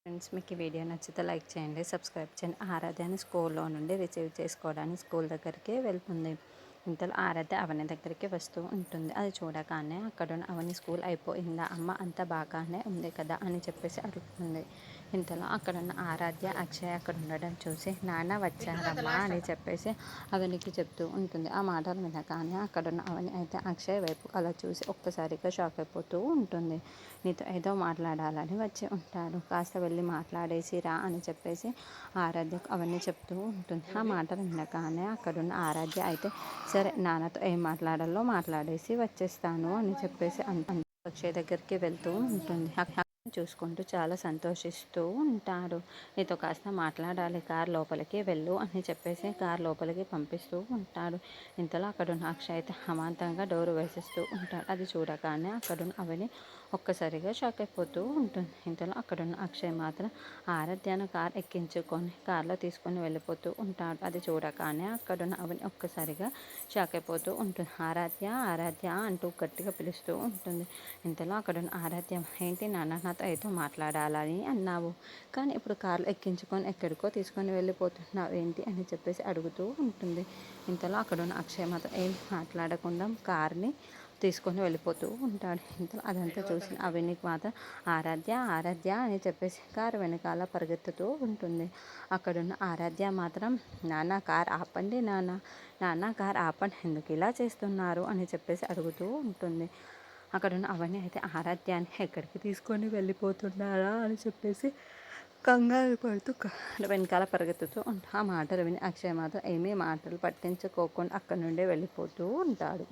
Friends, మీకు ఈ video నచ్చితే లైక్ చేయండి, సబ్స్క్రైబ్ చేయండి. ఆరాధ్యని స్కూల్లో నుండి రిసీవ్ చేసుకోవడానికి స్కూల్ దగ్గరికి వెళ్తుంది. ఇంతలో ఆరాధ్య అవని దగ్గరికి వస్తూ ఉంటుంది. అది చూడగానే అక్కడున్న అవని స్కూల్ అయిపోయిందా అమ్మ, అంత బాగానే ఉంది కదా అని చెప్పేసి అడుగుతుంది. ఇంతలో అక్కడున్న ఆరాధ్య అక్షయ్ అక్కడ ఉండడం చూసి నాన్న వచ్చారమ్మా అని చెప్పేసి అవనికి చెప్తూ ఉంటుంది. ఆ మాటలు వినగానే అక్కడున్న అవని అయితే అక్షయ్ వైపు అలా చూసి ఒక్కసారిగా షాక్ అయిపోతూ ఉంటుంది. నీతో ఏదో మాట్లాడాలని వచ్చి ఉంటాడు, కాస్త వెళ్ళి మాట్లాడేసి రా అని చెప్పేసి ఆరాధ్యకు అవన్నీ చెప్తూ ఉంటుంది. ఆ మాటలు వినగానే అక్కడున్న ఆరాధ్య అయితే సరే, నాన్నతో ఏం మాట్లాడాలో మాట్లాడేసి వచ్చేస్తాను అని చెప్పేసి అక్షయ్ దగ్గరికి వెళ్తూ ఉంటుంది. చూసుకుంటూ చాలా సంతోషిస్తూ ఉంటాడు. నీతో కాస్త మాట్లాడాలి, కార్ లోపలికి వెళ్ళు అని చెప్పేసి కార్ లోపలికి పంపిస్తూ ఉంటాడు. ఇంతలో అక్కడున్న అక్షయ్ అయితే అమాంతంగా డోరు వేసేస్తూ ఉంటాడు. అది చూడగానే అక్కడున్న అవని ఒక్కసారిగా షాక్ అయిపోతూ ఉంటుంది. ఇంతలో అక్కడున్న అక్షయ్ మాత్రం ఆరాధ్యను కార్ ఎక్కించుకొని కార్లో తీసుకొని వెళ్ళిపోతూ ఉంటాడు. అది చూడగానే అక్కడున్న అవని ఒక్కసారిగా షాక్ అయిపోతూ ఉంటుంది. ఆరాధ్య ఆరాధ్య అంటూ గట్టిగా పిలుస్తూ ఉంటుంది. ఇంతలో అక్కడున్న ఆరాధ్య, ఏంటి నాన్న, నాతో ఏదో మాట్లాడాలని అన్నావు, కానీ ఇప్పుడు కార్లో ఎక్కించుకొని ఎక్కడికో తీసుకొని వెళ్ళిపోతున్నావు ఏంటి అని చెప్పేసి అడుగుతూ ఉంటుంది. ఇంతలో అక్కడున్న అక్షయ్ మాత్రం ఏం మాట్లాడకుండా కార్ని తీసుకొని వెళ్ళిపోతూ ఉంటాడు. ఇంతలో అదంతా చూసిన అవనికి మాత్రం ఆరాధ్య ఆరాధ్య అని చెప్పేసి కారు వెనకాల పరిగెత్తుతూ ఉంటుంది. అక్కడున్న ఆరాధ్య మాత్రం నాన్న కార్ ఆపండి, నాన్న నాన్న కార్ ఆపండి, ఎందుకు ఇలా చేస్తున్నారు అని చెప్పేసి అడుగుతూ ఉంటుంది. అక్కడున్న అవన్నీ అయితే ఆరాధ్యాన్ని ఎక్కడికి తీసుకొని వెళ్ళిపోతున్నారా అని చెప్పేసి కంగారు పడుతూ వెనకాల పరిగెత్తుతూ ఉంటా. ఆ మాటలు విని అక్షయ్ మాత్రం ఏమీ మాటలు పట్టించుకోకుండా అక్కడి నుండి వెళ్ళిపోతూ ఉంటాడు.